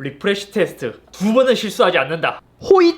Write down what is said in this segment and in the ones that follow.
리프레시 테스트 두 번은 실수하지 않는다. 호잇!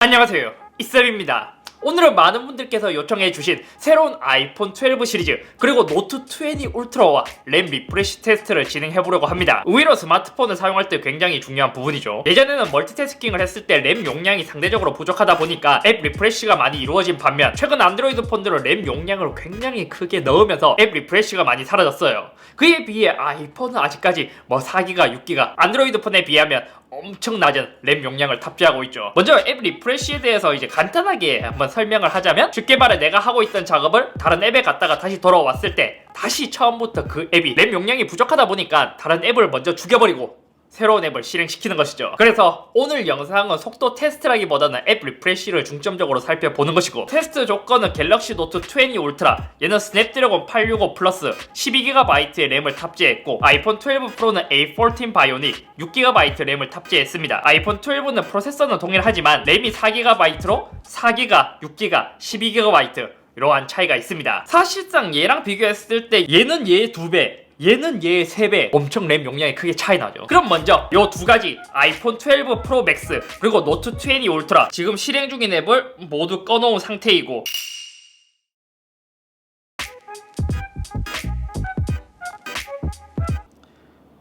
안녕하세요, 이쌤입니다. 오늘은 많은 분들께서 요청해주신 새로운 아이폰 12 시리즈 그리고 노트 20 울트라와 램 리프레시 테스트를 진행해보려고 합니다. 의외로 스마트폰을 사용할 때 굉장히 중요한 부분이죠. 예전에는 멀티태스킹을 했을 때 램 용량이 상대적으로 부족하다 보니까 앱 리프레시가 많이 이루어진 반면 최근 안드로이드 폰들은 램 용량을 굉장히 크게 넣으면서 앱 리프레시가 많이 사라졌어요. 그에 비해 아이폰은 아직까지 4기가 6기가 안드로이드 폰에 비하면 엄청 낮은 램 용량을 탑재하고 있죠. 먼저 앱 리프레시에 대해서 이제 간단하게 한번 설명을 하자면, 쉽게 말해 내가 하고 있던 작업을 다른 앱에 갔다가 다시 돌아왔을 때 다시 처음부터 그 앱이 램 용량이 부족하다 보니까 다른 앱을 먼저 죽여버리고 새로운 앱을 실행시키는 것이죠. 그래서 오늘 영상은 속도 테스트라기보다는 앱 리프레시를 중점적으로 살펴보는 것이고, 테스트 조건은 갤럭시 노트 20 울트라, 얘는 스냅드래곤 865 플러스 12GB의 램을 탑재했고, 아이폰 12 프로는 A14 바이오닉 6GB 램을 탑재했습니다. 아이폰 12는 프로세서는 동일하지만 램이 4GB로 4기가, 6기가, 12GB 이러한 차이가 있습니다. 사실상 얘랑 비교했을 때 얘는 얘의 2배, 얘는 얘의 3배 엄청 램 용량이 크게 차이 나죠. 그럼 먼저 요 두 가지 아이폰 12 프로 맥스 그리고 노트 20 울트라 지금 실행 중인 앱을 모두 꺼놓은 상태이고,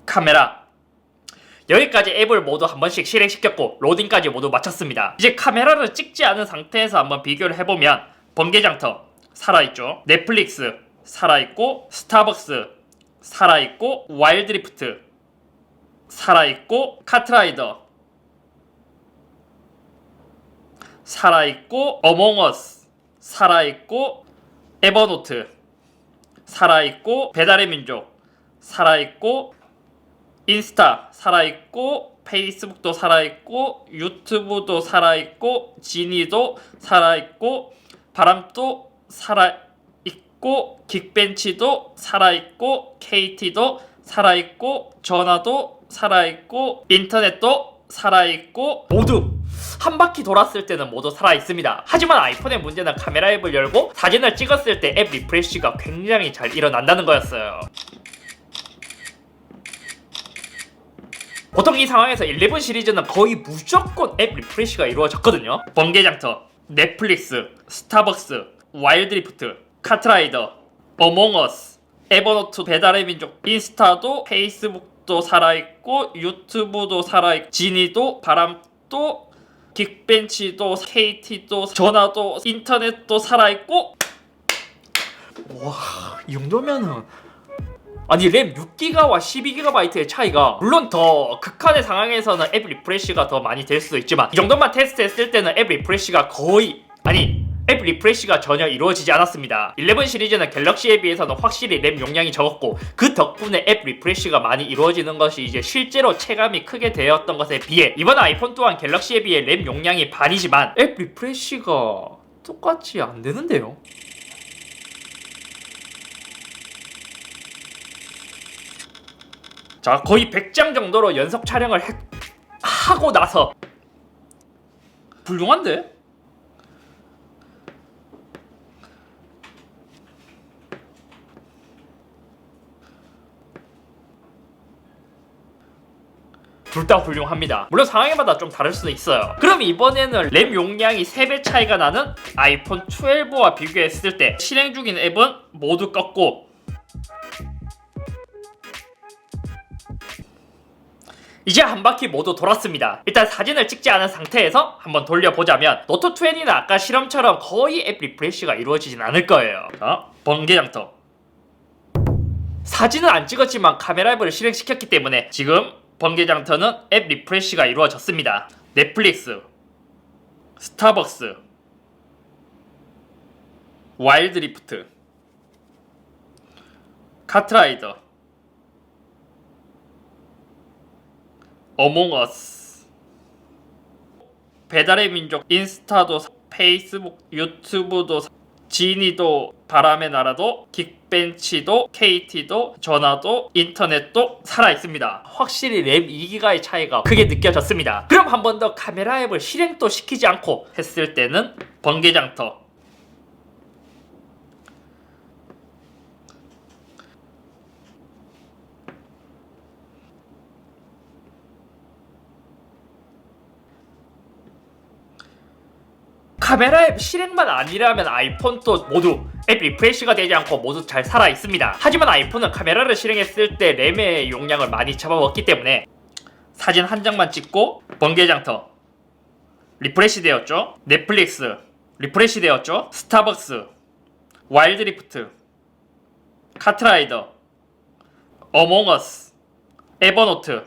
카메라 여기까지 앱을 모두 한 번씩 실행시켰고 로딩까지 모두 마쳤습니다. 이제 카메라를 찍지 않은 상태에서 한번 비교를 해보면, 번개장터 살아있죠, 넷플릭스 살아있고, 스타벅스 살아있고, 와일드리프트 살아있고, 카트라이더 살아있고, 어몽어스 살아있고, 에버노트 살아있고, 배달의 민족 살아있고, 인스타 살아있고, 페이스북도 살아있고, 유튜브도 살아있고, 지니도 살아있고, 바람도 살아있고, 긱벤치도 살아있고, KT도 살아있고, 전화도 살아있고, 인터넷도 살아있고, 모두 한 바퀴 돌았을 때는 모두 살아있습니다. 하지만 아이폰의 문제는 카메라 앱을 열고 사진을 찍었을 때 앱 리프레시가 굉장히 잘 일어난다는 거였어요. 보통 이 상황에서 11 시리즈는 거의 무조건 앱 리프레시가 이루어졌거든요. 번개장터, 넷플릭스, 스타벅스, 와일드리프트, 카트라이더, 어몽어스, 에버노트, 배달의 민족, 인스타도, 페이스북도 살아있고, 유튜브도 살아있고, 지니도, 바람도, 긱벤치도, KT도, 전화도, 인터넷도 살아있고. 와, 이 정도면은 아니 램 6기가와 12GB의 차이가, 물론 더 극한의 상황에서는 앱 리프레시가 더 많이 될 수도 있지만, 이 정도만 테스트했을 때는 앱 리프레시가 앱 리프레시가 전혀 이루어지지 않았습니다. 11 시리즈는 갤럭시에 비해서는 확실히 램 용량이 적었고, 그 덕분에 앱 리프레시가 많이 이루어지는 것이 이제 실제로 체감이 크게 되었던 것에 비해, 이번 아이폰 또한 갤럭시에 비해 램 용량이 반이지만 앱 리프레시가 똑같이 안 되는데요. 자, 거의 100장 정도로 연속 촬영을 하고 나서 훌륭한데? 둘 다 훌륭합니다. 물론 상황마다 좀 다를 수도 있어요. 그럼 이번에는 램 용량이 3배 차이가 나는 아이폰 12와 비교했을 때 실행 중인 앱은 모두 껐고, 이제 한 바퀴 모두 돌았습니다. 일단 사진을 찍지 않은 상태에서 한번 돌려보자면, 노트 20는 아까 실험처럼 거의 앱 리프레시가 이루어지진 않을 거예요. 번개장터 사진은 안 찍었지만 카메라 앱을 실행시켰기 때문에 지금 번개장터는 앱 리프레시가 이루어졌습니다. 넷플릭스, 스타벅스, 와일드리프트, 카트라이더, 어몽어스, 배달의 민족, 인스타도, 페이스북, 유튜브도, 지니도, 바람의 나라도, 긱벤치도, KT도, 전화도, 인터넷도 살아있습니다. 확실히 램 2기가의 차이가 크게 느껴졌습니다. 그럼 한 번 더 카메라 앱을 실행도 시키지 않고 했을 때는 번개장터, 카메라 앱 실행만 아니라면 아이폰도 모두 앱 리프레시가 되지 않고 모두 잘 살아 있습니다. 하지만 아이폰은 카메라를 실행했을 때 램의 용량을 많이 잡아먹기 때문에 사진 한 장만 찍고 번개장터 리프레시 되었죠. 넷플릭스 리프레시 되었죠. 스타벅스, 와일드리프트, 카트라이더, 어몽어스, 에버노트,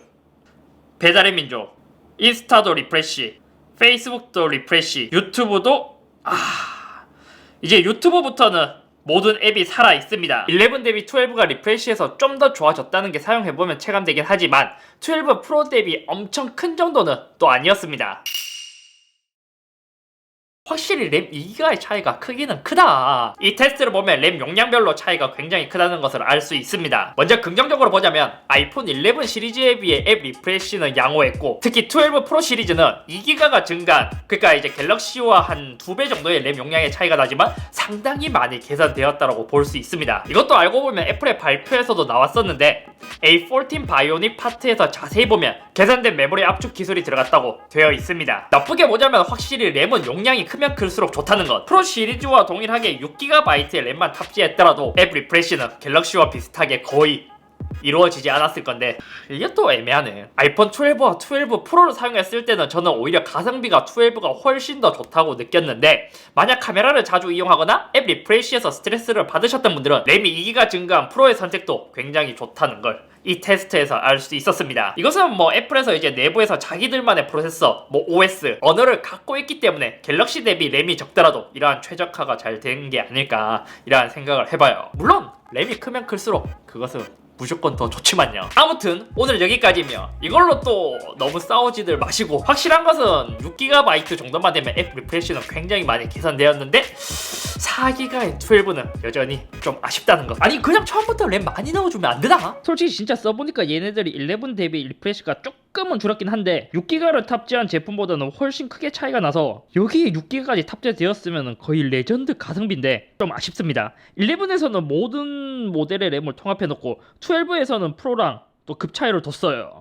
배달의 민족, 인스타도 리프레시, 페이스북도 리프레시, 유튜브도 이제 유튜브부터는 모든 앱이 살아 있습니다. 11 대비 12가 리프레시해서 좀 더 좋아졌다는 게 사용해보면 체감되긴 하지만 12 프로 대비 엄청 큰 정도는 또 아니었습니다. 확실히 램 2기가의 차이가 크기는 크다. 이 테스트를 보면 램 용량별로 차이가 굉장히 크다는 것을 알 수 있습니다. 먼저 긍정적으로 보자면 아이폰 11 시리즈에 비해 앱 리프레시는 양호했고 특히 12 프로 시리즈는 2기가가 증가한, 그러니까 이제 갤럭시와 한 2배 정도의 램 용량의 차이가 나지만 상당히 많이 개선되었다고 볼 수 있습니다. 이것도 알고 보면 애플의 발표에서도 나왔었는데 A14 바이오닉 파트에서 자세히 보면 개선된 메모리 압축 기술이 들어갔다고 되어 있습니다. 나쁘게 보자면 확실히 램은 용량이 크면 클수록 좋다는 것. 프로 시리즈와 동일하게 6GB의 램만 탑재했더라도 앱 리프레시는 갤럭시와 비슷하게 거의 이루어지지 않았을 건데 이게 또 애매하네. 아이폰 12와 12 프로를 사용했을 때는 저는 오히려 가성비가 12가 훨씬 더 좋다고 느꼈는데 만약 카메라를 자주 이용하거나 앱 리프레시에서 스트레스를 받으셨던 분들은 램이 2기가 증가한 프로의 선택도 굉장히 좋다는 걸 이 테스트에서 알 수 있었습니다. 이것은 뭐 애플에서 이제 내부에서 자기들만의 프로세서, 뭐 OS, 언어를 갖고 있기 때문에 갤럭시 대비 램이 적더라도 이러한 최적화가 잘 된 게 아닐까 이러한 생각을 해봐요. 물론 램이 크면 클수록 그것은 무조건 더 좋지만요. 아무튼 오늘 여기까지며 이걸로 또 너무 싸우지들 마시고 확실한 것은 6GB 정도만 되면 앱 리프레시는 굉장히 많이 개선되었는데 4기가의 12는 여전히 좀 아쉽다는 것. 아니 그냥 처음부터 램 많이 넣어주면 안 되나? 솔직히 진짜 써보니까 얘네들이 11 대비 리프레시가 조금은 줄었긴 한데 6기가를 탑재한 제품보다는 훨씬 크게 차이가 나서 여기에 6기가까지 탑재되었으면 거의 레전드 가성비인데 좀 아쉽습니다. 11에서는 모든 모델의 램을 통합해놓고 12에서는 프로랑 또 급 차이를 뒀어요.